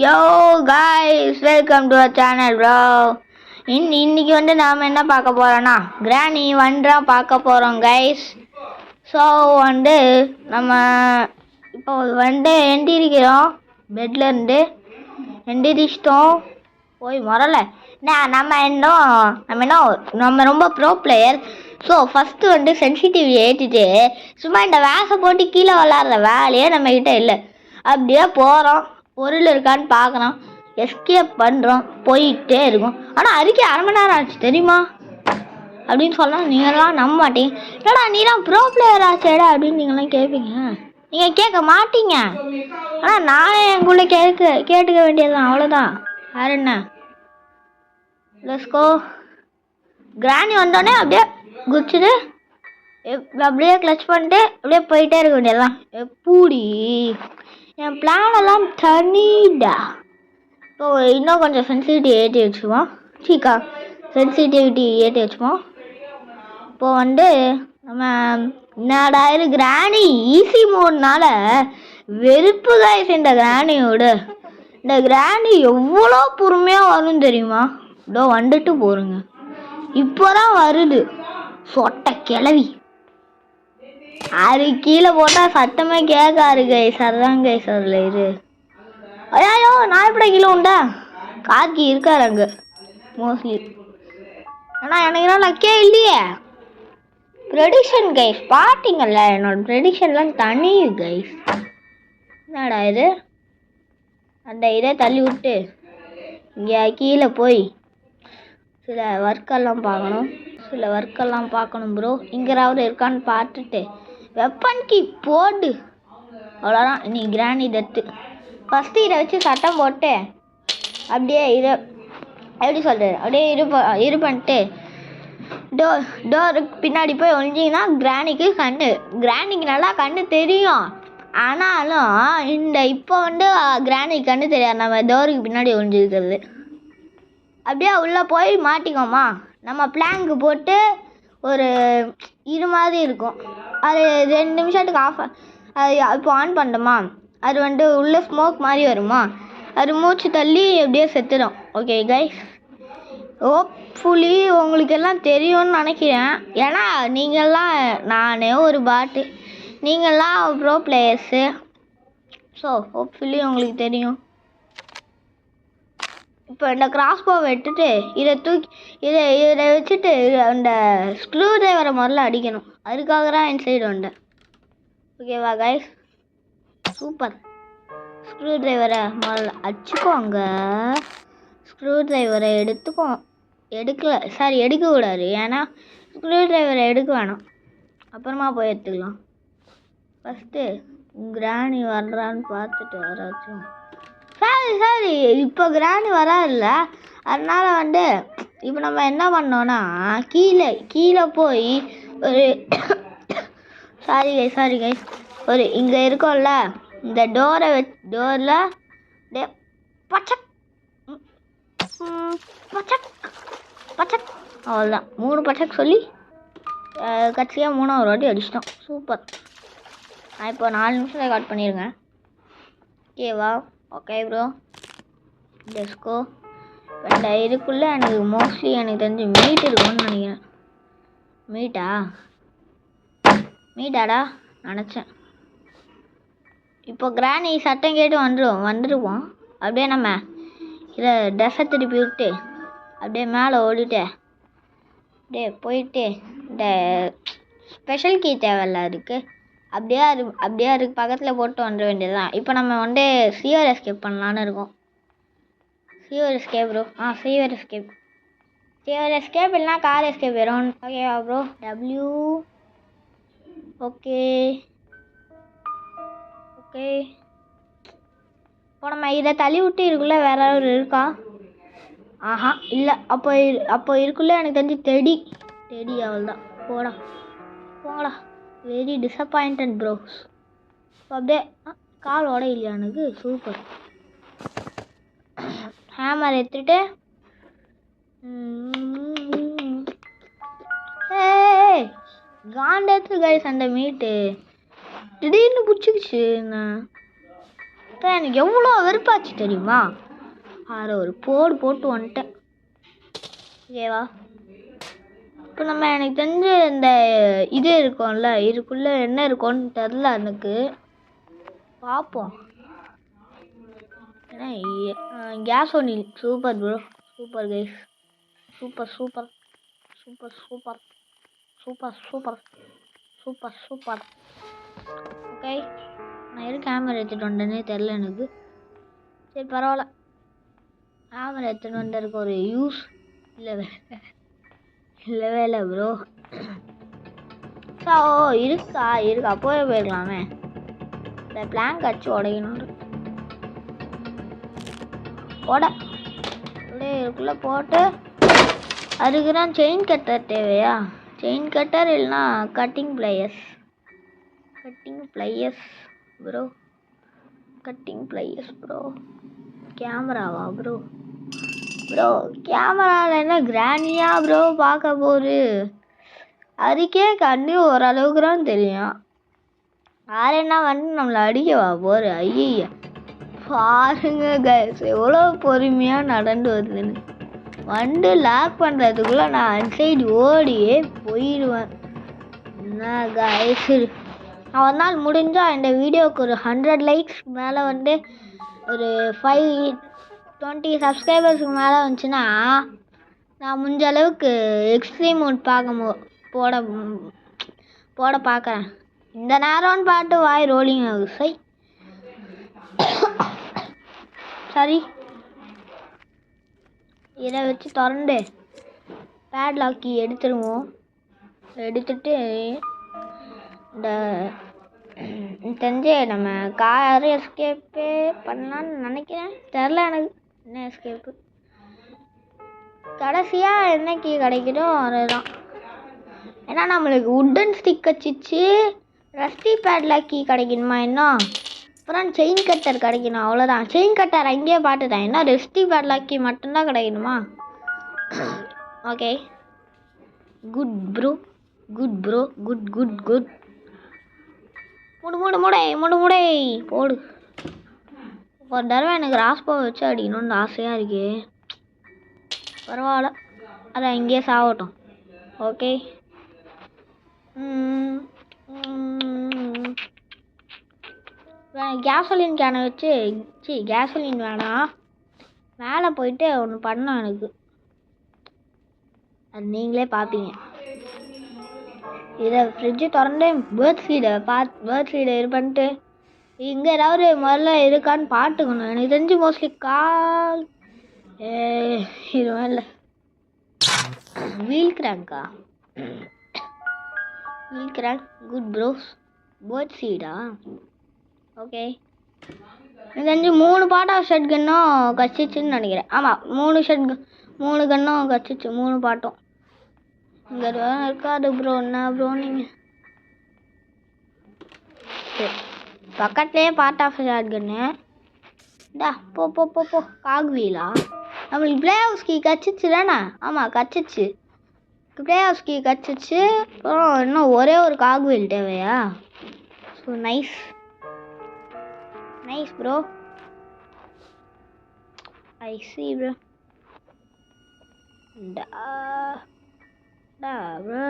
Hello guys, welcome to our channel bro. இன்னைக்கு வந்து நாம் என்ன பார்க்க போகிறோன்னா கிராணி ஒன்றா பார்க்க போகிறோம் கைஸ். ஸோ வந்து நம்ம இப்போ வந்து எந்திரிக்கிறோம், பெட்லேருந்து எந்திரிச்சிட்டோம். போய் முதல்ல நம்ம ரொம்ப ப்ரோ பிளேயர். ஸோ ஃபஸ்ட்டு வந்து சென்சிட்டிவ் ஏற்றிட்டு சும்மா இந்த வேஸை போட்டு கீழே விளாட்ற வேலையே நம்மக்கிட்ட இல்லை. அப்படியே போகிறோம், பொருள் இருக்கான்னு பார்க்குறோம், எஸ்கேப் பண்ணுறோம், போயிட்டே இருக்கும். ஆனால் அரிக்கே 1/2 மணி நேரம் ஆச்சு தெரியுமா அப்படின்னு சொல்லலாம். நீங்கள்லாம் நம்ப மாட்டீங்க. ஏடா நீலாம் ப்ரோ பிளேயர் ஆச்சேடா அப்படின்னு நீங்களாம் கேட்பீங்க. நீங்கள் கேட்க மாட்டீங்க, ஆனால் நானே எங்குள்ளே கேட்டுக்க வேண்டியதுதான், அவ்வளோதான். வேறு என்ன? Let's go. கிராணி வந்தோடனே அப்படியே குச்சிட்டு அப்படியே கிளச் பண்ணிட்டு அப்படியே போயிட்டே இருக்க வேண்டியதுதான். எப்படி என் பிளானெல்லாம் தனிடா. இப்போ இன்னும் கொஞ்சம் சென்சிட்டிவிட்டி ஏற்றி வச்சுப்போம். சென்சிட்டிவிட்டி ஏற்றி வச்சுப்போம். இப்போ வந்து நம்ம என்னடா இது கிராணி ஈஸி மோட்னால வெறுப்பு காய்ஸ். இந்த கிராணியோட இந்த கிராணி எவ்வளோ பொறுமையாக வரும் தெரியுமா? இதோ வந்துட்டு போருங்க, இப்போதான் வருது. சொட்ட கிளவி அது கீழே போட்டால் சத்தமே கேட்காரு கைஸ். அதுதான் கைஸ் அதில் இது. ஐயோ நான் எப்படி கீழே உண்டா? காக்கி இருக்காரு அங்கே மோஸ்ட்லி. ஆனால் எனக்கு தான் லக்கே இல்லையே. ப்ரெடிக்ஷன் கைஸ் பார்த்தீங்கல்ல, என்னோட ப்ரெடிக்ஷன்லாம் தனி கைஸ். என்னடா இது? அந்த இதை தள்ளி விட்டு இங்கே கீழே போய் சில ஒர்க்கெல்லாம் பார்க்கணும் ப்ரோ. இங்கேயாவது இருக்கான்னு பார்த்துட்டு வெப்பன் கீ போடு. அவ்வளோதான். நீ கிராணி டெத்து. ஃபஸ்ட்டு இதை வச்சு சட்டம் போட்டு அப்படியே இதை எப்படி சொல்கிறது, அப்படியே இது பண்ணிட்டு டோருக்கு பின்னாடி போய் ஒழிஞ்சிங்கன்னா கிராணிக்கு நல்லா கண்ணு தெரியும். ஆனாலும் இப்போ வந்து கிராணிக்கு கண்ணு தெரியாது. நம்ம டோருக்கு பின்னாடி ஒழிஞ்சிருக்கிறது. அப்படியே உள்ளே போய் மாட்டிக்கோமா. நம்ம பிளாங்கு போட்டு ஒரு இது மாதிரி இருக்கும், அது 2 நிமிஷத்துக்கு அது இப்போ ஆன் பண்ணோமா, அது வந்து உள்ளே ஸ்மோக் மாதிரி வருமா, அது மூச்சு தள்ளி அப்படியே செத்துடும். ஓகே கைஸ், ஹோப்ஃபுல்லி உங்களுக்கு எல்லாம் தெரியும்னு நினைக்கிறேன். ஏன்னா நீங்கள்லாம், நானே ஒரு பாட்டு, நீங்கள்லாம் ப்ரோ பிளேயர்ஸு. ஸோ ஹோப்ஃபுல்லி உங்களுக்கு தெரியும். இப்போ இந்த கிராஸ்போவை எடுத்துட்டு இதை வச்சுட்டு அந்த ஸ்க்ரூ டிரைவரை முதல்ல அடிக்கணும். அதுக்காக தான் என் சைடு வந்தேன். ஓகேவா கைஸ்? சூப்பர். ஸ்க்ரூ டிரைவரை முதல்ல அடிச்சுக்கோங்க. ஸ்க்ரூ டிரைவரை எடுக்கக்கூடாது. ஏன்னா ஸ்க்ரூ டிரைவரை எடுக்க வேணாம், அப்புறமா போய் எடுத்துக்கலாம். ஃபஸ்ட்டு கிராணி வர்றான்னு பார்த்துட்டு வராச்சும். சரி இப்போ கிராணி வராதுல்ல, அதனால் வந்து இப்போ நம்ம என்ன பண்ணோன்னா கீழே போய் ஒரு சாரி கைஸ் ஒரு இங்கே இருக்கோம்ல, இந்த டோரில் பச்சக் அவ்வளோதான். 3 பச்சக் சொல்லி கட்சியாக 3வது வாட்டி அடிச்சிட்டோம். சூப்பர். நான் இப்போ 4 நிமிஷம் ரெக்கார்ட் பண்ணியிருக்கேன். ஓகேவா? Okay bro, let's go. இந்த இதுக்குள்ளே எனக்கு மோஸ்ட்லி எனக்கு தெரிஞ்சு மீட் இருக்கும்னு நினைக்கிறேன். மீட்டாடா நினச்சேன். இப்போ கிராணி சட்டம் கேட்டு வந்துடுவோம். அப்படியே நம்ம இதை ட்ரெஸ்ஸை திருப்பி விட்டு அப்படியே மேலே ஓடிட்டு அப்படியே போயிட்டு இந்த ஸ்பெஷல் கீ தேவையில்ல இருக்குது, அப்படியே அதுக்கு பக்கத்தில் போட்டு வந்துட வேண்டியதுதான். இப்போ நம்ம வந்து சீவர் எஸ்கேப் பண்ணலான்னு இருக்கோம். Sewer escape bro. Sewer escape இல்லைனா கார் எஸ்கேப் வரும். ஓகேவா ப்ரோ? ஓகே. இப்போ நம்ம இதை தள்ளி விட்டு இருக்குள்ளே வேற யாராவது இருக்கா? இல்லை. அப்போ இருக்குள்ளே எனக்கு தெரிஞ்சு டெடி அவள்தான். போங்கடா. Very disappointed bros. அப்படியே காலோட இல்லையா எனக்கு? சூப்பர். ஹேமர் எடுத்துட்டு காண்டத்து கைஸ். அந்த மீட்டு திடீர்னு பிடிச்சிக்கிச்சு. எனக்கு எவ்வளோ வெறுப்பாச்சு தெரியுமா? அதில் ஒரு போட்டு வந்துட்டேன். ஓகேவா? இப்போ நம்ம எனக்கு தெரிஞ்சு இந்த இது இருக்கும்ல, இதுக்குள்ளே என்ன இருக்கும்னு தெரில எனக்கு. பார்ப்போம். ஏன்னா கேஸ் only super bro, super guys, super super super super super super super super. ஓகே, நான் எது கேமரா எடுத்துகிட்டு வந்தேனே தெரில எனக்கு. சரி பரவாயில்ல, கேமரா எடுத்துகிட்டு வந்ததுக்கு ஒரு யூஸ் இல்லவே இல்லை ப்ரோ. இருக்கா போயிருக்கலாமே. இந்த பிளான் கட்சி உடையணும் அப்படியே இதுக்குள்ளே போட்டு அதுக்கு தான் செயின் கட்டர் தேவையா? செயின் கட்டர் இல்லைனா cutting pliers bro. Cutting pliers bro. கேமராவா ப்ரோ? கேமராவில் என்ன கிராண்டியா ப்ரோ பார்க்க போகுது? அதுக்கே கண்ணு ஓரளவுக்கு தான் தெரியும். வேற என்ன வந்து நம்மளை அடிக்கவா போகிற? ஐய பாருங்க கைஸ் எவ்வளோ பொறுமையாக நடந்து வருதுன்னு. வண்டு லாக் பண்ணுறதுக்குள்ளே நான் அன்சைடு ஓடியே போயிடுவேன். என்ன கைஸ், நான் ஒரு நாள் முடிஞ்சால் இந்த வீடியோவுக்கு ஒரு 100 லைக்ஸ் மேலே வந்து ஒரு 520 சப்ஸ்கிரைபர்ஸுக்கு மேலே வந்துச்சுன்னா நான் முடிஞ்ச அளவுக்கு எக்ஸ்ட்ரீம் மோட் போட பார்க்குறேன். இந்த நேரம்னு பாட்டு வாய் ரோலிங் ஆகுது. சரி, இதை வச்சு திறந்து பேட்லாக்கி எடுத்துருவோம். எடுத்துட்டு இந்த தெரிஞ்சு நம்ம கார் எஸ்கேப்பு பண்ணலான்னு நினைக்கிறேன். தெரில எனக்கு என்ன எஸ்கேப்பு. கடைசியாக என்ன கீ கிடைக்குதோ அதுதான். ஏன்னா நம்மளுக்கு உட்டன் ஸ்டிக் வச்சிச்சு, ரஸ்டி பேட்லாக் கீ கிடைக்கணுமா இன்னும், அப்புறம் செயின் கட்டர் கிடைக்கணும், அவ்வளோதான். செயின் கட்டர் அங்கேயே பார்த்துட்டேன். என்ன ரஸ்டி பேட்லாக் கீ மட்டும்தான் கிடைக்கணுமா? Okay, good bro good. முடை போடு. ஒரு தடவை எனக்கு ராஸ்போ வச்சு அடிக்கணும்னு ஆசையாக இருக்கு. பரவாயில்ல, அதை அங்கேயே சாகட்டும். ஓகே, கேசோலின் கேனை வச்சு கேசோலின் வேணாம், மேலே போயிட்டு ஒன்று பண்ணோம் எனக்கு. அது நீங்களே பார்ப்பீங்க. இதை ஃப்ரிட்ஜு திறந்து பேர்ட் ஃபீடை இது பண்ணிட்டு இங்கே ஏதாவது முதல்ல இருக்கான்னு பார்த்துக்கணும். எனக்கு தெரிஞ்சு மோஸ்ட்லி கால் இது இல்லை, wheel crank. Good bros. Bird ஃபீடா? ஓகே, எனக்கு தெரிஞ்சு 3 பாட் ஆஃப் ஷெட் கன்னும் கச்சிச்சுன்னு நினைக்கிறேன். ஆமாம், 3 கன்னும் கச்சிச்சு, 3 பாட்டும். இங்கே இருக்காது ப்ரோ. என்ன ப்ரோ நீங்கள் பக்கத்துலேயே பார்ட் ஆஃப் ஷாட் கன்னு. டா போ காக்வீலா? நம்மளுக்கு ப்ளே ஹவுஸ் கீ கச்சிச்சு தானே? ஆமாம் கச்சிச்சு, ப்ளே ஹவுஸ் கீ கச்சிச்சு. அப்புறம் இன்னும் ஒரே ஒரு காக்வீல் தேவையா? So nice bro. I C bro. bro.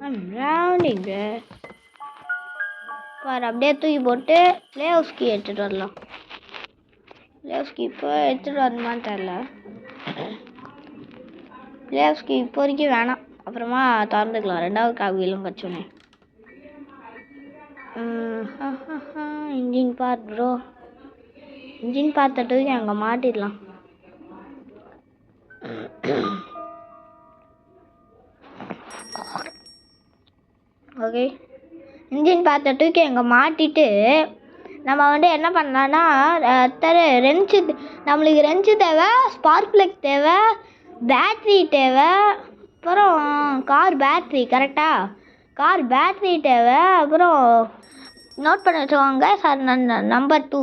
I'm rounding bro. பாரு, அப்படியே தூக்கி போட்டு ப்ளே ஹவுஸ் கீ எடுத்துகிட்டு வரலாம். ப்ளே ஹவுஸ் கீ இப்போ எடுத்துகிட்டு வரணுமான்னு தெரில. ப்ளே ஹவுஸ் கீ இப்போதைக்கு வேணாம், அப்புறமா திறந்துக்கலாம். 2வது காவிலும் கச்சோன்னே. Engine part bro. இன்ஜின் பார்த்த தூக்கி அங்கே மாட்டிடலாம். ஓகே, இன்ஜின் பார்த்த தூக்கி அங்கே மாட்டிட்டு நம்ம வந்து என்ன பண்ணலான்னா ரெஞ்சு, நம்மளுக்கு ரெஞ்சு தேவை, ஸ்பார்க் பிளக் தேவை, பேட்ரி தேவை, அப்புறம் கார் பேட்ரி. கரெக்டாக கார் பேட்ரி தேவை. அப்புறம் நோட் பண்ணி வச்சுக்கோங்க சார். Number two.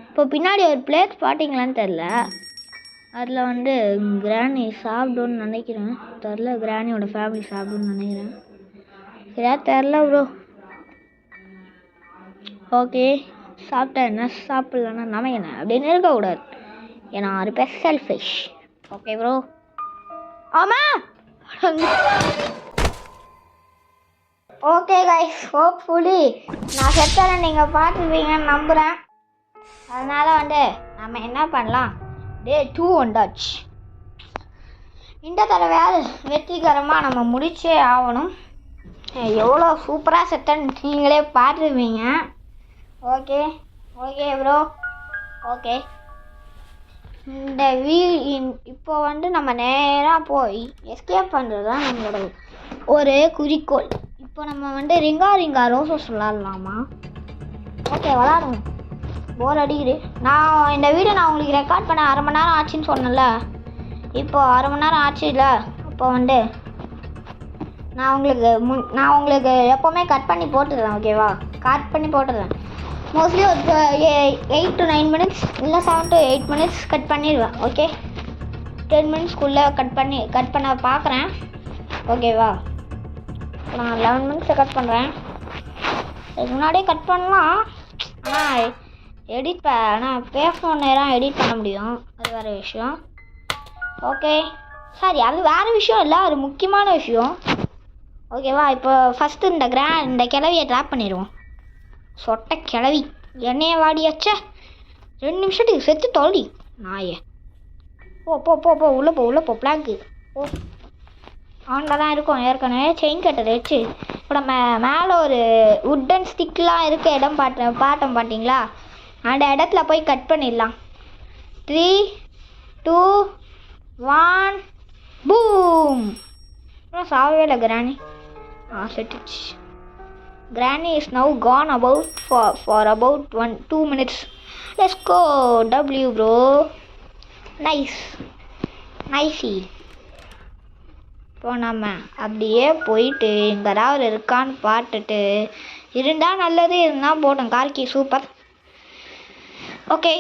இப்போ பின்னாடி ஒரு பிளேட் பார்த்தீங்களான்னு தெரில. அதில் வந்து கிராணி சாப்பிடுன்னு நினைக்கிறேன். தெரில, கிராணியோட ஃபேமிலி சாப்பிடுன்னு நினைக்கிறேன். சரியா தெரில ப்ரோ. ஓகே, சாப்பிட்டா என்ன, சாப்பிட்லன்னா நம்ம என்ன அப்படின்னு இருக்கக்கூடாது. ஏன்னா ஒரு பேர் செல்ஃபிஷ். Okay bro. ஆமாம். ஓகே கைஸ், ஹோப்ஃபுல்லி நான் செத்தால நீங்கள் பார்த்துருப்பீங்கன்னு நம்புகிறேன். அதனால் நம்ம என்ன பண்ணலாம், டே 2 வந்தாச்சு. இந்த தடவையாவது வெற்றிகரமாக நம்ம முடிச்சே ஆகணும். எவ்வளோ சூப்பராக செத்தன்னு நீங்களே பார்த்துருப்பீங்க. Okay okay bro. ஓகே, இந்த இப்போ நம்ம நேராக போய் எஸ்கேப் பண்ணுறது தான் நம்மளோட ஒரு குறிக்கோள். இப்போ நம்ம ரிங்கா ரோசஸ் விளாட்லாமா? ஓகே, விளாடுங்க. போர் அடிக்குது. நான் இந்த வீடியோ உங்களுக்கு ரெக்கார்ட் பண்ண 1/2 மணி நேரம் ஆச்சுன்னு சொன்னேன்ல. இப்போ 1/2 மணி நேரம் ஆச்சு இல்லை. அப்போ நான் உங்களுக்கு எப்போவுமே கட் பண்ணி போட்டுடுறேன். ஓகேவா? கட் பண்ணி போட்டுடுறேன். மோஸ்ட்லி ஒரு 8 to 9 மினிட்ஸ் இல்லை 7 to 8 மினிட்ஸ் கட் பண்ணிடுவேன். ஓகே, 10 மினிட்ஸ்க்குள்ளே கட் பண்ண பார்க்குறேன். ஓகேவா? நான் 11 மினிட்ஸில் கட் பண்ணுறேன். இதுக்கு முன்னாடியே கட் பண்ணலாம். ஆனால் பேசணும் நேரம் எடிட் பண்ண முடியும். அது வேறு விஷயம். ஓகே, சரி, அது வேறு விஷயம் இல்லை, அது முக்கியமான விஷயம். ஓகேவா? இப்போ ஃபஸ்ட்டு இந்த கிளவியை ட்ராப் பண்ணிடுவோம். சொட்டை கிளவி என்னைய வாடியாச்சே. 2 நிமிஷத்துக்கு செத்து தொல்டி நாயே. போ உள்ளே போ பிளாக்கு. ஓ, ஆனில் தான் இருக்கும். ஏற்கனவே செயின் கட்டரை வச்சு இப்போ நம்ம மேலே ஒரு உட்டன் ஸ்டிக்லாம் இருக்க இடம் பார்த்தோம் பார்த்தீங்களா? அந்த இடத்துல போய் கட் பண்ணிடலாம். 3, 2, 1 பூம். சாவே இல்லை கிராணி. செட்டுச்சு. Granny is now gone for about 2 minutes. Let's go W bro. Nice. இப்போ நம்ம அப்படியே போயிட்டு இங்கே ஏதாவது இருக்கான்னு பார்த்துட்டு இருந்தால் நல்லது, இருந்தால் போட்டோம். கார்கி சூப்பர். Okay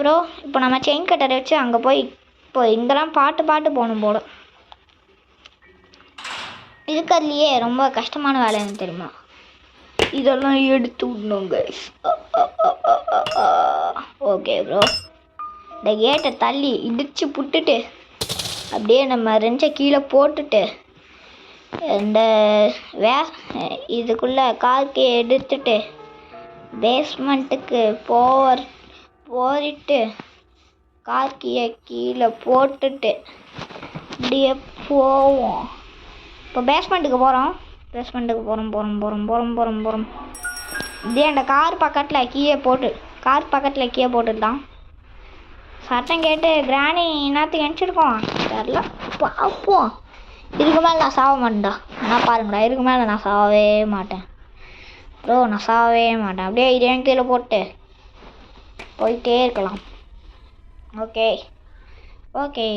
bro. இப்போ நம்ம செயின் கட்டரை வச்சு அங்கே போய் இப்போ இங்கெல்லாம் பாட்டு போகணும் போல. இருக்கிறதுலையே ரொம்ப கஷ்டமான வேலை எனக்கு தெரியுமா? இதெல்லாம் எடுத்து விடணும் கைஸ். Okay bro. இந்த கேட்டை தள்ளி இடித்து புட்டுட்டு அப்படியே நம்ம ரெஞ்சை கீழே போட்டுட்டு இந்த இதுக்குள்ளே கார்க்கே எடுத்துட்டு பேஸ்மெண்ட்டுக்கு போயிட்டு கார்க்கியை கீழே போட்டுட்டு அப்படியே போவோம். இப்போ பேஸ்மெண்ட்டுக்கு போகிறோம். போகிறோம். இதே அந்த கார் பக்கத்தில் கீழே போட்டுடலாம். சட்டம் கேட்டு கிராணி என்னத்துக்கு நினச்சிருக்கோம் தெரில. பார்ப்போம். இதுக்கு மேலே நான் சாக மாட்டேன்டா. நான் பாருங்கடா, இதுக்கு மேலே நான் சாகவே மாட்டேன் ப்ரோ. அப்படியே இதே கீழே போட்டு போயிட்டே இருக்கலாம். ஓகே,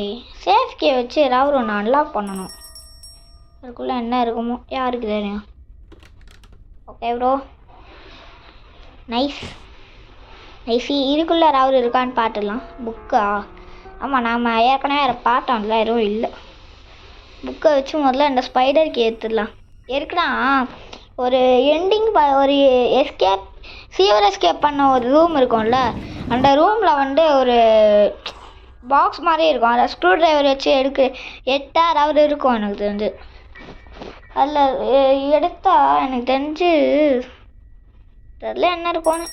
சேஃப் கே வச்சு ஏதாவது ஒன்று அன்லாக் பண்ணணும். அதுக்குள்ளே என்ன இருக்குமோ யாருக்கு தெரியும். Okay bro. நைஸ். இதுக்குள்ளே யாராவது இருக்கான்னு பார்த்துடலாம். புக்கா? ஆமாம், நாம் ஏற்கனவே வேறு பார்த்தோம்ல, எதுவும் இல்லை. புக்கை வச்சு முதல்ல இந்த ஸ்பைடருக்கு ஏற்றுடலாம். எதுக்குன்னா ஒரு எண்டிங் ஒரு எஸ்கேப் பண்ண ஒரு ரூம் இருக்கும்ல, அந்த ரூமில் ஒரு பாக்ஸ் மாதிரி இருக்கும். அதை ஸ்க்ரூ ட்ரைவர் வச்சு எட்டாவது இருக்கும் எனக்கு தெரிஞ்சு. அதில் எடுத்தால் எனக்கு தெரிஞ்சு தெரில என்ன இருக்கும்னு.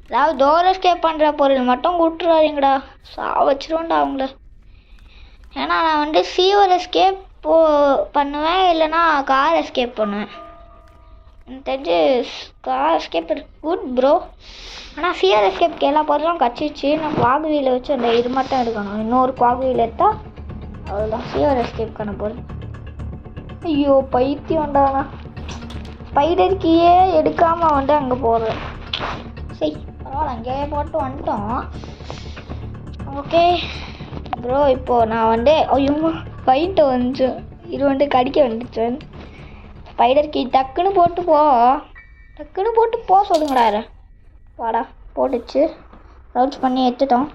அதாவது டோர் எஸ்கேப் பண்ணுற பொருள் மட்டும் விட்டுறாதீங்கடா, வச்சிருவோண்டா அவங்கள. ஏன்னா நான் சீவர் எஸ்கேப் பண்ணுவேன், இல்லைன்னா கார் எஸ்கேப் பண்ணுவேன். எனக்கு தெரிஞ்சு கார் எஸ்கேப் குட் ப்ரோ. ஆனால் சீவர் எஸ்கேப்க்கு எல்லா பொருளும் கச்சிச்சு. நான் குவாக் வீலை வச்சு அந்த இது மட்டும் எடுக்கணும். இன்னொரு குவாக் வீல் எடுத்தால் அவ்வளோதான் சீவர் எஸ்கேப்க்கான பொருள். ஐயோ பைத்தியம்டாண்ணா, ஸ்பைடருக்கையே எடுக்காமல் அங்கே போடுறேன். சரி பரவாயில்ல, அங்கேயே போட்டு வந்துட்டோம். Okay bro. இப்போது நான் ஐயோ பைட்டு வந்துச்சு. இது கடிக்க வந்துச்சேன். ஸ்பைடர் கீ டக்குன்னு போட்டு போ சொல்லுங்கடா. வாடா, போட்டுச்சு. ரவுட்ஸ் பண்ணி எடுத்துட்டோம்.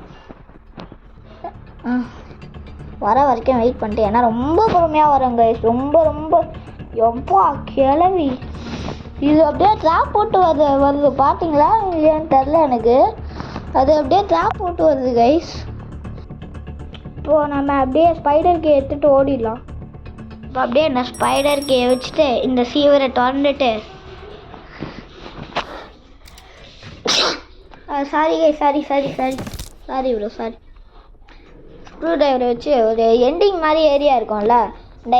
வர வரைக்கும் வெயிட் பண்ணிட்டு, ஏன்னா ரொம்ப பொறுமையாக வரும் கைஸ். ரொம்ப எப்பா கிளவி இது அப்படியே ட்ராப் போட்டு வருது பார்த்தீங்களா இல்லையான்னு தெரில எனக்கு. அது அப்படியே ட்ராப் போட்டு வருது கைஸ். இப்போது நம்ம அப்படியே ஸ்பைடர் கே எடுத்துகிட்டு ஓடிடலாம். இப்போ அப்படியே இந்த ஸ்பைடர் கே வச்சுட்டு இந்த சீவரை திறந்துட்டு sorry guys sorry bro sorry. Screw ட்ரைவரை வச்சு ஒரு எண்டிங் மாதிரி ஏரியா இருக்கும்ல, இந்த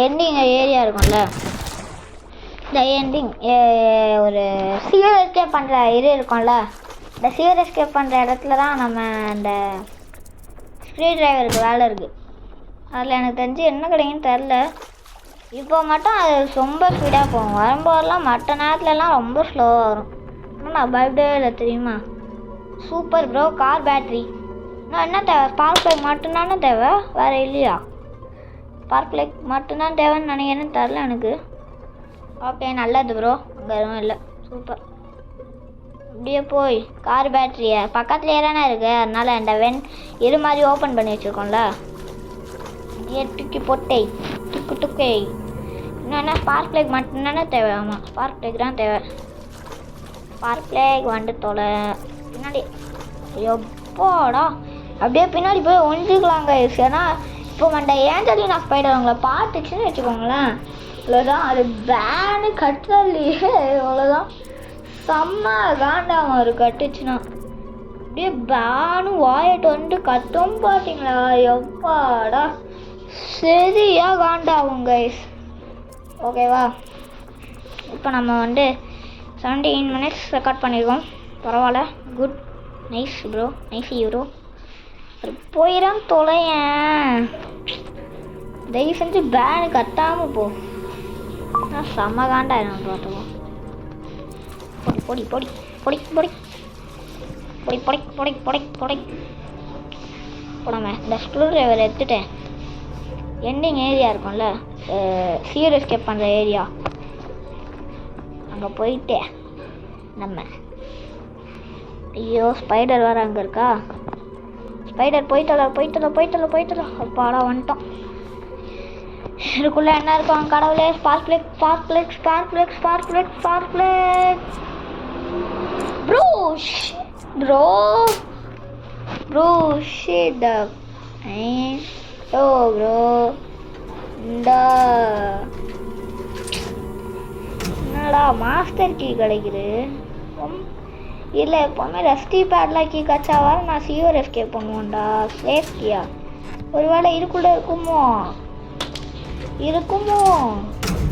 எண்டிங் ஏரியா இருக்கும்ல, இந்த எண்டிங் ஒரு சிவர் எஸ்கேப் பண்ணுற இது இருக்கும்ல, இந்த சிவர் எஸ்கேப் பண்ணுற இடத்துல தான் நம்ம அந்த ஸ்க்ரூ ட்ரைவருக்கு வேலை இருக்குது. அதில் எனக்கு தெரிஞ்சு என்ன கிடைக்குன்னு தெரில. இப்போ மட்டும் அது ரொம்ப ஸ்பீடாக போகும், வரும்போதெல்லாம் மற்ற நேரத்துலலாம் ரொம்ப ஸ்லோவாக வரும். ஆனால் நான் பயப்படவே இல்லை தெரியுமா. Super bro. கார் பேட்ரி இன்னும் என்ன தேவை? ஸ்பார்க் ப்ளக் மட்டும்தானே தேவை, வேறு இல்லையா? ஸ்பார்க் ப்ளக் மட்டும்தான் தேவைன்னு நினைக்கிறேன்னு தெரில எனக்கு. ஓகே நல்லது ப்ரோ. அங்கே எதுவும் இல்லை. சூப்பர். அப்படியே போய் கார் பேட்ரியை பக்கத்துலேயே தானே இருக்குது, அதனால் இந்த இது மாதிரி ஓப்பன் பண்ணி வச்சுருக்கோம்ல, தூக்கி போட்டே டுக்கை. இன்னும் என்ன ஸ்பார்க் ப்ளக் மட்டும்தானே தேவை? ஆமாம் ஸ்பார்க் ப்ளக் தான் தேவை. ஸ்பார்க் ப்ளக் வந்து தொலை பின்னாடி. எப்போடா அப்படியே பின்னாடி போய் ஒழிஞ்சிக்கலாங்க. ஏன்னா இப்போ அந்த ஏஞ்சலினா ஸ்பைடர் அவங்கள பார்த்துச்சுன்னு வச்சுக்கோங்களேன், அவ்வளோதான். அது பேனு கட்டுறதுலையே அவ்வளோதான். செம்ம காண்டாம ஒரு கட்டுச்சுன்னா அப்படியே பேனு வாயிட்டு வந்துட்டு கட்டும் பார்த்தீங்களா. எப்பாடா சரியா காண்டாகும் கைஸ். ஓகேவா. இப்போ நம்ம 17 minutes ரெக்கார்ட் பண்ணியிருக்கோம். பரவாயில்ல. Good. Nice bro. Nice bro. போயிடாம தொலையேன் தயவு செஞ்சு பேனு கட்டாமல் போ. செம்ம காண்டாயிரும் பார்த்துக்கோ. பொடி பொடி பொடி பொடி பொடி பொடி பொடி பொடி பொடி போடாம இந்த ஸ்க்ரூ ட்ரைவர் எடுத்துட்டேன். எண்டிங் ஏரியா இருக்கும்ல, சீரியஸ் எஸ்கேப் பண்ணுற ஏரியா, அங்கே போயிட்டு நம்ம ஐயோ ஸ்பைடர் வேறு அங்கே இருக்கா. ஸ்பைடர் போயிட்டல. அப்பாடா வந்துட்டோம். இதுக்குள்ளே என்ன இருக்கும் கடவுளே? ஸ்பார்க் ப்ளக் ப்ரோ ஷிட் அப். ஓ ப்ரோ என்னடா மாஸ்டர் கீ கிடைக்குது இல்லை. எப்போவுமே ரஸ்டி பேட்லாம் கீ கச்சாவா நான் சிவர் எஸ்கேப் பண்ணுவோம்டா. சேஃப் கீயா ஒருவேளை இதுக்குள்ளே இருக்குமோ?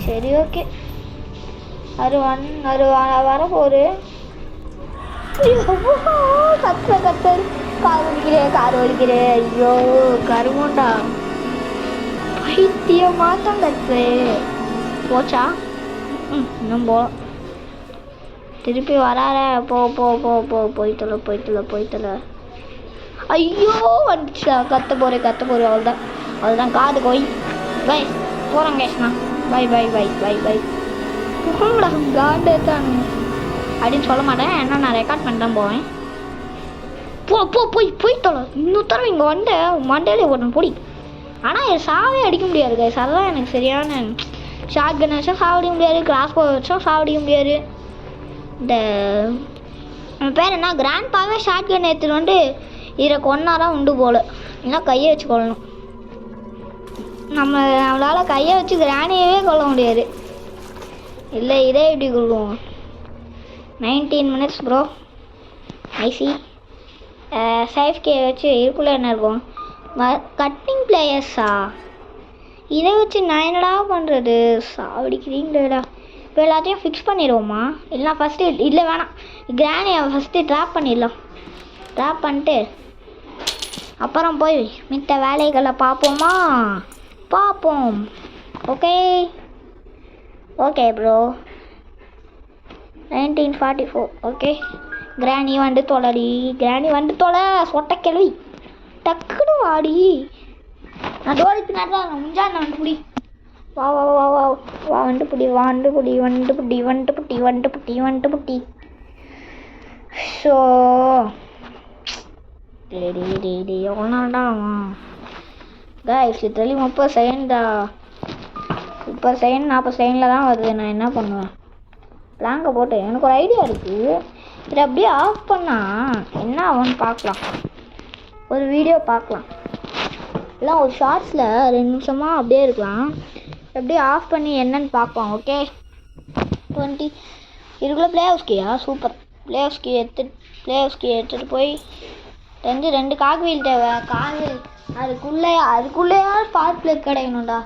சரி ஓகே. அது வரப்போகுது. கத்து கார் வலிக்கிறேன். ஐயோ கருமோண்டா பைத்தியமாத்தான் கத்து. போச்சா? இன்னும் போகலாம். திருப்பி வராத. போய்த்தல. ஐயோ வந்துச்சா. கத்த போகிறேன். அவ்வளோதான் காது போய் பை போகிறேன் கேஷ்ண்ணா. பை போங்கடா காண்டே தான் அப்படின்னு சொல்ல மாட்டேன். ஏன்னா நான் ரெக்கார்ட் பண்ணி தான் போவேன். போய்த்தோல இன்னொரு தடவை இங்கே மண்டையிலே ஓடணும் பொடி. ஆனால் இது சாவே அடிக்க முடியாது கைஸ். அதுதான் எனக்கு சரியான ஷார்ட் கன் வச்சா சாவடிக்க முடியாது, கிராஸ் போ வச்சா சாவடிக்க முடியாது. இந்த பேர் என்ன கிராண்ட் பாவே ஷார்ட் கன் எடுத்துகிட்டு இதில் கொன்னாதான் உண்டு போல், இல்லைன்னா கையை வச்சு கொள்ளணும். நம்மளால் கையை வச்சு கிராணியவே கொள்ள முடியாது. இல்லை இதே எப்படி கொள்வோம். 19 minutes ப்ரோ. ஐசி சேஃப் கே வச்சு இதுக்குள்ளே என்ன இருக்கும்? கட்டிங் பிளேயர்ஸா? இதை வச்சு நான் என்னடா பண்ணுறது? சாவடிக்கிறீங்களேடா. இப்போ எல்லாத்தையும் ஃபிக்ஸ் பண்ணிடுவோமா? இல்லைனா ஃபஸ்ட்டு இல்லை வேணாம், கிராணியை ஃபஸ்ட்டு ட்ராப் பண்ணிடலாம். ட்ராப் பண்ணிட்டு அப்புறம் போய் மித்த வேலைகளை பார்ப்போம். Okay bro. 1944. ஓகே கிராணி வந்து தொலை சொட்ட கேள்வி டக்குனு வாடி. நான் டோருக்கு நேரம் முஞ்சா வந்து புடி. வா வந்து புடி. ஸோ எவ்வளோ நாள்டா கைஸ்? லிட்டரலி 30 செகண்டா. 30 செகண்ட் 40 செகண்டில் தான் வருது. நான் என்ன பண்ணுவேன்? பிளாங்கை போட்டு எனக்கு ஒரு ஐடியா இருக்குது. இதை அப்படியே ஆஃப் பண்ணால் என்ன ஆகும்னு பார்க்கலாம். ஒரு வீடியோ பார்க்கலாம், இல்லை ஒரு ஷார்ட்ஸில் 2 நிமிஷமாக அப்படியே இருக்கலாம். அப்படியே ஆஃப் பண்ணி என்னன்னு பார்ப்போம். ஓகே 20 இதுக்குள்ளே ப்ளே ஹவுஸ் கீயா? சூப்பர். ப்ளே ஹவுஸ் கீ எடுத்துகிட்டு போய் 2 காக்வீல் தேவை. காக்வீல் அதுக்குள்ளேயா ஸ்பார்க் பிளக் கிடைக்கணும்டா.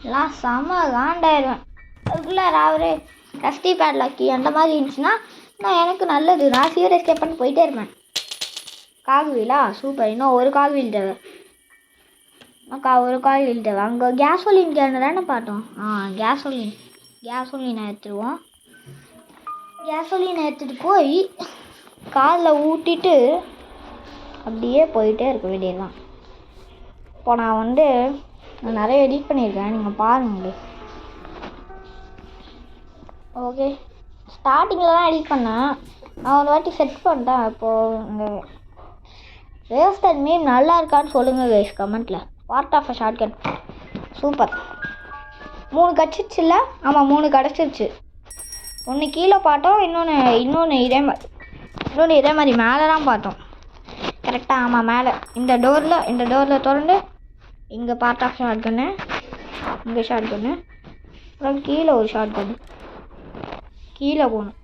எல்லாம் செம காண்டாயிடுவேன். அதுக்குள்ளே ராவரே ரஸ்டி பேட்லாக்கி அந்த மாதிரி இருந்துச்சுன்னா நான் எனக்கு நல்லது. நான் சீவர் எஸ்கேப் பண்ணி போயிட்டே இருப்பேன். காக்வீலா? சூப்பர். இன்னும் ஒரு காக்வீல் தேவை. ஒரு காக்வீல் தேவை. அங்கே கேசோலின் கேனு தானே பார்த்தோம். கேசோலினை எடுத்துருவோம். கேசோலினை எடுத்துகிட்டு போய் காரில் ஊட்டிட்டு அப்படியே போயிட்டே இருக்க வேண்டியதுதான். இப்போ நான் நிறைய எடிட் பண்ணியிருக்கேன், நீங்கள் பாருங்கள். ஓகே ஸ்டார்டிங்கில் தான் எடிட் பண்ணேன். நான் ஒரு வாட்டி செட் பண்ணிட்டேன். இப்போது இந்த வேஸ்டட் மீம் நல்லா இருக்கான்னு சொல்லுங்கள் கைஸ் கமெண்ட்டில். Part of a shortcut super. 3 கிடச்சிருச்சு இல்லை? ஆமாம் 3 கிடச்சிருச்சு. 1 கீழே பார்த்தோம், இன்னொன்று இதே மாதிரி மேலே தான் பார்த்தோம். கரெக்டாக? ஆமாம் மேலே இந்த டோரில் திறந்து இங்கே பார்ட் ஆஃப் ஷார்ட் கன்னு, இங்கே ஷார்ட் கன்னு, அப்புறம் கீழே ஒரு ஷார்ட் கன்னு, கீழே போகணும்.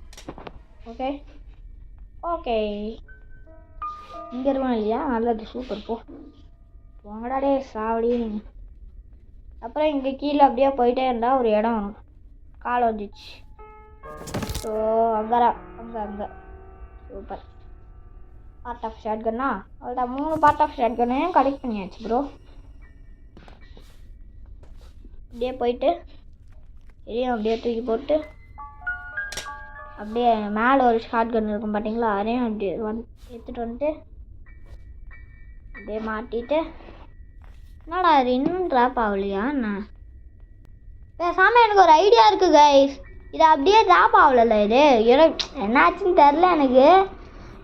ஓகே இங்கே இருக்கணும் இல்லையா? நல்லது, சூப்பர். போங்கடாடே சாவடி. அப்புறம் இங்கே கீழே அப்படியே போயிட்டே இருந்தால் ஒரு இடம் வரும். கால் வந்துச்சு. ஸோ அங்கே சூப்பர். பார்ட் ஆஃப் ஷார்ட் கன்னா அவ்வளோதான். 3 பார்ட் ஆஃப் ஷார்ட் கன்னையும் கலெக்ட் பண்ணியாச்சு ப்ரோ. அப்படியே போயிட்டு இதையும் அப்படியே தூக்கி போட்டு அப்படியே மேலே ஒரு ஷார்ட் கன் இருக்கும் பார்த்தீங்களா? அதையும் அப்படியே எடுத்துகிட்டு வந்துட்டு அப்படியே மாட்டிட்டு என்னடா அது இன்னும் ட்ராப் ஆகலையா? என்ன பேசாமல் எனக்கு ஒரு ஐடியா இருக்குது கைஸ். இது அப்படியே ட்ராப் ஆகலை. இது என்னாச்சுன்னு தெரில எனக்கு.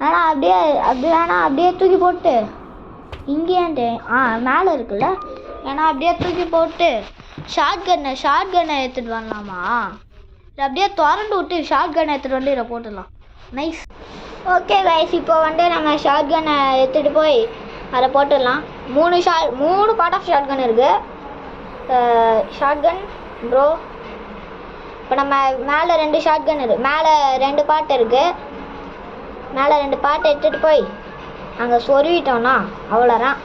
ஆனால் அப்படியே தூக்கி போட்டு இங்கேயான்ட்டு மேலே இருக்குல்ல, ஏன்னா அப்படியே தூக்கி போட்டு ஷார்ட் கன்னை எடுத்துகிட்டு வரலாமா? இதை அப்படியே திறந்து விட்டு ஷார்ட் கன்னை எடுத்துகிட்டு வந்து இதை போட்டுடலாம். நைஸ். ஓகே கைஸ், இப்போ நம்ம ஷார்ட் கன்னை எடுத்துகிட்டு போய் அதை போட்டுடலாம். 3 பார்ட் ஆஃப் ஷார்ட் கன் இருக்குது. Shotgun bro. இப்போ நம்ம மேலே 2 ஷார்ட் கன் இருக்குது. மேலே 2 பார்ட் இருக்குது. மேலே 2 பார்ட் எடுத்துகிட்டு போய் அங்கே சொருவிட்டோம்னா அவ்வளோதான்.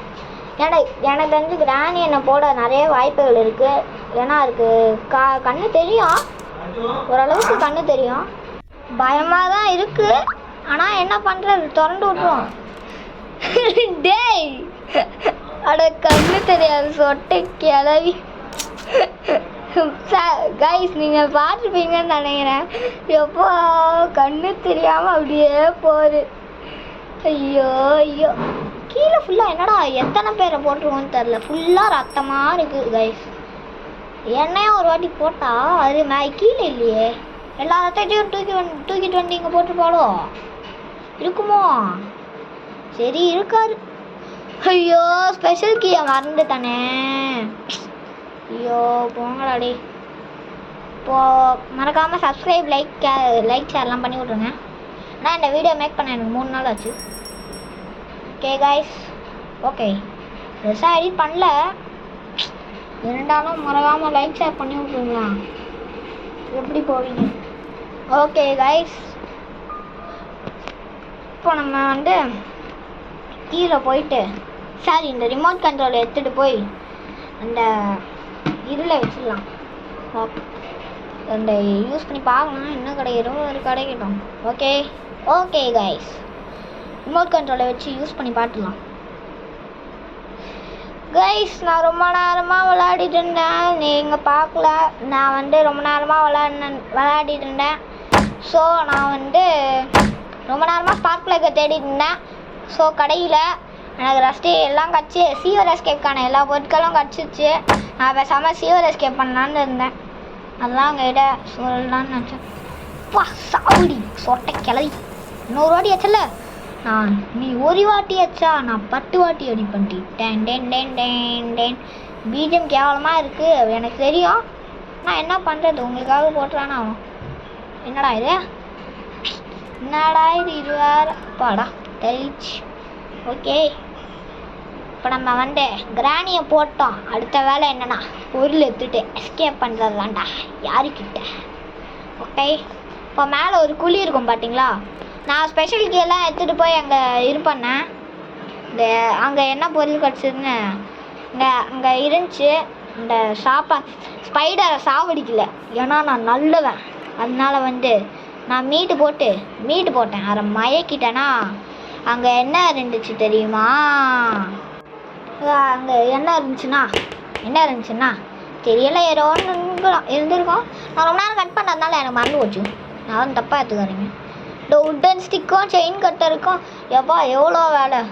எனக்கு தெரிஞ்சு கிராணி என்ன போட நிறைய வாய்ப்புகள் இருக்குது. ஏன்னா அதுக்கு கண்ணு தெரியும், ஓரளவுக்கு கண்ணு தெரியும். பயமாக தான் இருக்குது, ஆனால் என்ன பண்ணுறது, திறந்து விட்ருவோம். டேய் அட கண்ணு தெரியாது சொட்டை கிளவி. கைஸ் நீங்கள் பார்த்துப்பீங்கன்னு நினைக்கிறேன். எப்போ கண்ணு தெரியாமல் அப்படியே போகுது. ஐயோ கீழே ஃபுல்லாக என்னடா எத்தனை பேரை போட்டுருவோன்னு தெரில. ஃபுல்லாக ரத்தமாக இருக்குது கைஸ். என்னையும் ஒரு வாட்டி போட்டால் அது கீழே இல்லையே. எல்லா ரத்தத்தையும் தூக்கிட்டு வந்து இங்கே போட்டு போடும் இருக்குமோ? சரி இருக்காது. ஐயோ ஸ்பெஷல் கீயை மறந்துட்டானே. ஐயோ போங்கடாடி. இப்போது மறக்காமல் சப்ஸ்கிரைப் லைக் ஷேர்லாம் பண்ணி விட்ருங்க. ஆனால் இந்த வீடியோ மேக் பண்ண எனக்கு 3 நாள் ஆச்சு. ஓகே கைஸ், ஓகே பெருசாக எடிட் பண்ணல, இருந்தாலும் மறக்காமல் லைக் ஷேர் பண்ணி விட்ருங்களா. எப்படி போவீங்க? ஓகே கைஸ், இப்போ நம்ம கீழே போயிட்டு இந்த ரிமோட் கண்ட்ரோலை எடுத்துகிட்டு போய் அந்த இதில் வச்சிடலாம். அந்த யூஸ் பண்ணி பார்க்கலாம் என்ன கிடைக்கிறோம், ஒரு கிடைக்கட்டும். ஓகே கைஸ், ரிமோட் கண்ட்ரோலை வச்சு யூஸ் பண்ணி பார்த்துலாம். கைஸ் நான் ரொம்ப நேரமாக விளையாடிட்டு இருந்தேன், நீங்கள் பார்க்கல. நான் ரொம்ப நேரமாக விளையாடிட்டு இருந்தேன். ஸோ நான் ரொம்ப நேரமாக ஸ்பார்க் பிளக்கை தேடிட்டு இருந்தேன். ஸோ கடையில் எனக்கு ரஸ்டி எல்லாம் கிடச்சி, சீவர் எஸ்கேப்கான எல்லா பொருட்களும் கிடச்சிச்சு. நான் பேசாமல் சீவர் எஸ்கேப் பண்ணலான்னு இருந்தேன். அதெல்லாம் உங்கள்கிட்ட சொல்லலான்னு நினச்சேன். வா சாவடி சொட்டை கிளவி. 100 வாட்டி ஆச்சல்ல, நீ 1 வாட்டி ஆச்சா, நான் 10 வாட்டி அடி பண்ணிட்டேன். டேன் டேன் டேன் டேன் டேன். பீஜம் கேவலமாக இருக்குது எனக்கு தெரியும். ஆனால் என்ன பண்ணுறது, உங்களுக்காக போட்டுறானா என்னடா இது, என்னடா இது வேறு பாடா தெளிச்சு. ஓகே, இப்போ நம்ம வந்து கிராணியை போட்டோம். அடுத்த வேலை என்னன்னா பொருள் எடுத்துகிட்டு எஸ்கேப் பண்ணுறது தான்டா யாருக்கிட்ட. ஓகே, இப்போ மேலே ஒரு குழி இருக்கும் பார்த்தீங்களா, நான் ஸ்பெஷல் கீயெல்லாம் எடுத்துகிட்டு போய் அங்கே இது பண்ணேன். இந்த அங்கே என்ன பொருள் கிடச்சிதுன்னு அங்கே இருந்துச்சு. இந்த ஸ்பைடரை சாவடிக்கல, ஏன்னா நான் நல்லவன். அதனால வந்து நான் மீட்டு போட்டேன். அதை மயக்கிட்டேன்னா அங்கே என்ன இருந்துச்சு தெரியுமா, அங்கே என்ன இருந்துச்சுன்னா தெரியல, ஏதோ ஒன்று இருந்திருக்கோம். நான் ரொம்ப நேரம் கட் பண்ணதுனால எனக்கு மறந்து போச்சு. நான் வந்து தப்பாக எடுத்துக்கிறீங்க. இந்த உட்டன் ஸ்டிக்கும் செயின் கட்டருக்கும் எப்பா எவ்வளோ வேலை.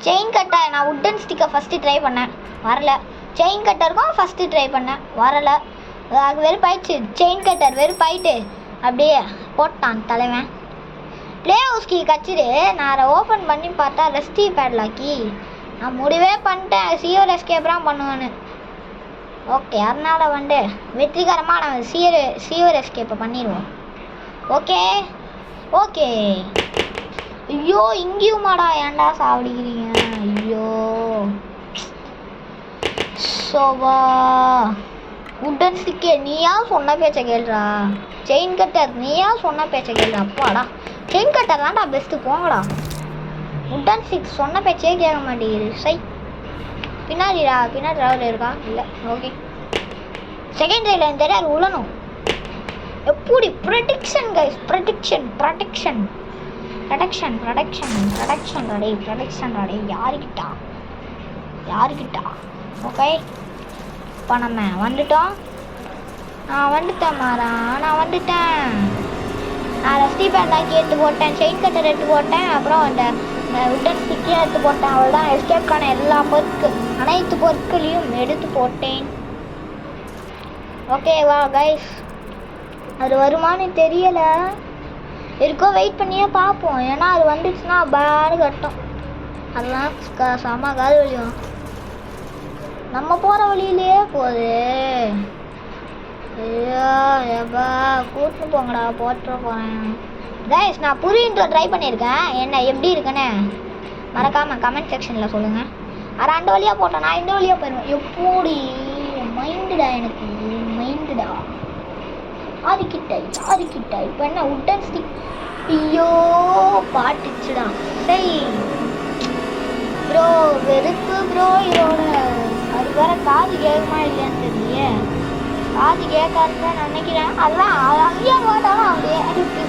செயின் கட்டர் நான் உட்டன் ஸ்டிக்கை ஃபஸ்ட்டு ட்ரை பண்ணேன், வரல. செயின் கட்டருக்கும் ஃபஸ்ட்டு ட்ரை பண்ணேன், வரலை. அது வெறுப்பாயிடுச்சு. செயின் கட்டர் வெறுப்பாயிட்டு அப்படியே போட்டான் தலைவன். ப்ளே ஹவுஸ் கீ கச்சிடு. நான் அதை ஓப்பன் பண்ணி பார்த்தா ரெஸ்டி பேட்லாக்கி. நான் முடிவே பண்ணிட்டேன் சியோர் எஸ்கேப்லாம் பண்ணுவேன்னு. ஓகே, அதனால் வந்து வெற்றிகரமாக நான் சியோர் எஸ்கேப்பை பண்ணிடுவோம். ஓகே. ஐயோ, இங்கேயுமாடா ஏன்டா சாவடிக்கிறீங்க, ஐயோ சோபா. உட்டன் ஸ்டிக்கே நீயா சொன்ன பேச்சை கேள்றா. செயின் கட்டர் நீயா சொன்ன பேச்சை கேள்றா. அப்பாடா, செயின் கட்டர் தான்டா பெஸ்ட்டு, போங்கடா. உட்டன் ஸ்டிக் சொன்ன பேச்சே கேட்க மாட்டேங்குது. பின்னாடி ரவுண்ட் இருக்கா, இல்லை. ஓகே, செகண்ட் ரைடில் தெரியாது உழணும். எப்படி ப்ரொடெக்ஷன் கைஸ், ப்ரொடெக்ஷன் யாருக்கிட்டா. ஓகே, இப்போ நம்ம வந்துட்டோம். நான் வந்துட்டேன். நான் ரெஸ்டி பேண்டாக்கி எடுத்து போட்டேன், செயின் கட்டர் எடுத்து போட்டேன், அப்புறம் அந்த உட்டன் ஸ்டிக்கே எடுத்து போட்டேன். அவ்வளோதான், எஸ்கேப்கான அனைத்து பொருட்களையும் எடுத்து போட்டேன். ஓகேவா கைஸ், அது வருமானு தெரியலை, இருக்கோ வெயிட் பண்ணியே பார்ப்போம். ஏன்னா அது வந்துச்சுன்னா பேடு கட்டும், அதெல்லாம் செம்ம காது வலியும். நம்ம போகிற வழியிலே போகுது. ஐயோ எப்பா கூட்டின்னு போங்கடா, போட்டுற போகிறேன். கைஸ், நான் புது இன்ட்ரோ ட்ரை பண்ணியிருக்கேன், என்ன எப்படி இருக்குன்னு மறக்காமல் கமெண்ட் செக்ஷனில் சொல்லுங்கள். ஆனால் அந்த வழியாக போட்டேன், நான் இந்த வழியாக போயிடுவேன். எப்படி மைண்டுடா, எனக்கு மைண்டுடா. யாருக்கிட்ட இப்போ என்ன உட்டன் ஸ்டிக். ஐயோ பாட்டுச்சுடா. சரி ப்ரோ, வெறுப்பு ப்ரோ இதோட. அது வேற காது கேட்குமா இல்லையான்னு தெரியலையே. காது கேட்காதுன்னு நினைக்கிறேன். அதெல்லாம் அங்கேயே போட்டாலும் அப்படியே இருக்கு.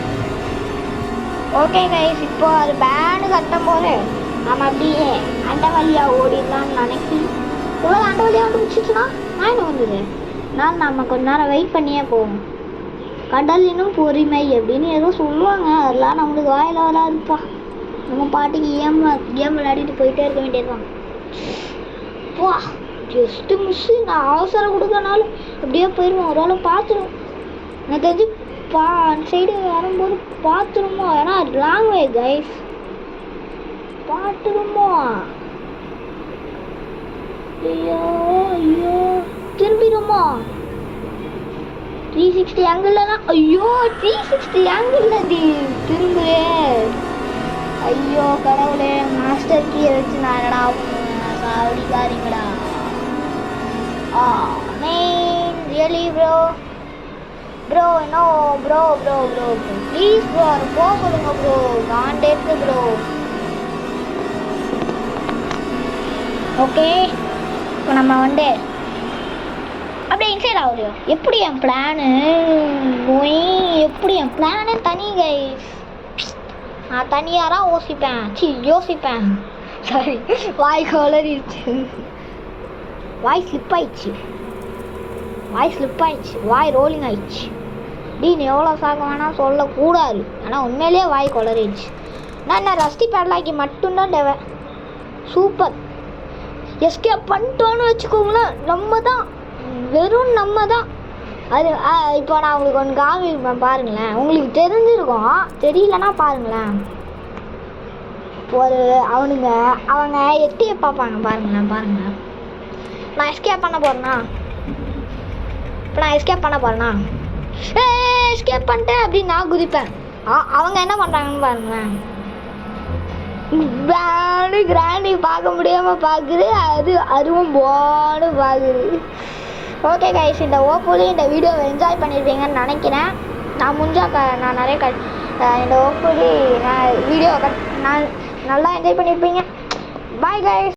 ஓகே கைஸ், இப்போ அது பேனு கட்டும் போது நம்ம அப்படியே அந்த வழியாக ஓடிடலான்னு நினைக்கி இவ்வளோ அந்த வழியாக வந்து முடிச்சிச்சுன்னா நான் என்ன வந்துடு. நம்ம கொஞ்ச நேரம் வெயிட் பண்ணியே போவோம். கடலினும் பொறுமை அப்படின்னு ஏதோ சொல்லுவாங்க, அதெல்லாம் நம்மளுக்கு வாயில் வராதுப்பா. நம்ம பாட்டுக்கு கேம் விளையாடிட்டு போயிட்டே இருக்க வேண்டியதுதான். வா, ஜஸ்ட்டு மிஸ்ஸு. நான் அவசரம் கொடுக்கறனால அப்படியே போயிடுவோம். ஒரு வேளை பார்த்துடும், எனக்கு தெரிஞ்சு அந்த சைடு வரும்போது பார்த்துருமோ. ஏன்னா லாங் வே கைஸ், பார்த்துருமோ. ஐயோ திரும்பிடுமோ. 360 ஆங்கிள்லாம். ஐயோ 360 ஆங்கிள் திரும்புவே. ஐயோ கடவுளே, மாஸ்டர் கீயை வச்சு நான் என்னடா சாவடிக்காதீங்கடா. Main really bro no bro please bro, போக சொல்லுங்க ப்ரோ, காண்டே இருக்கு ப்ரோ. ஓகே, இப்போ நம்ம வந்து அப்படியே இன்சைட் ஆகுது. எப்படி என் பிளானு தனி கைஸ். நான் தனியாக யோசிப்பேன். சாரி, வாய் கலரிடுச்சு. வாய் ஸ்லிப் ஆயிடுச்சு. வாய் ரோலிங் ஆயிடுச்சு. நீ எவ்வளோ சாக வேணாம் சொல்லக்கூடாது, ஆனால் உண்மையிலேயே வாய் கொளறிடுச்சு. நான் ரஸ்டி பேட்லாக்கி மட்டும்தான் தேவை. சூப்பர், எஸ்கேப் பண்ணிட்டோன்னு வச்சுக்கோங்களேன். வெறும் நம்ம தான் அது. இப்போ நான் உங்களுக்கு ஒன்று காமிப்பேன் பாருங்களேன். உங்களுக்கு தெரிஞ்சிருக்கும், தெரியலன்னா பாருங்களேன். அவங்க எட்டியை பார்ப்பாங்க பாருங்களேன். நான் எஸ்கேப் பண்ண போகிறேன்னா இப்போ நான் எஸ்கேப் பண்ண போகிறேன்னா எஸ்கேப் பண்ணிட்டேன் அப்படின்னு நான் குதிப்பேன். அவங்க என்ன பண்ணுறாங்கன்னு பாருங்களேன். கிராண்டி பார்க்க முடியாமல் பார்க்குது, அதுவும் போன்னு பார்க்குது. ஓகே கைஸ், இந்த ஓப்போலி இந்த வீடியோவை என்ஜாய் பண்ணியிருப்பீங்கன்னு நினைக்கிறேன். நான் நான் நிறைய இந்த ஓப்போலி நான் வீடியோ நான் நல்லா என்ஜாய் பண்ணியிருப்பீங்க. Bye guys.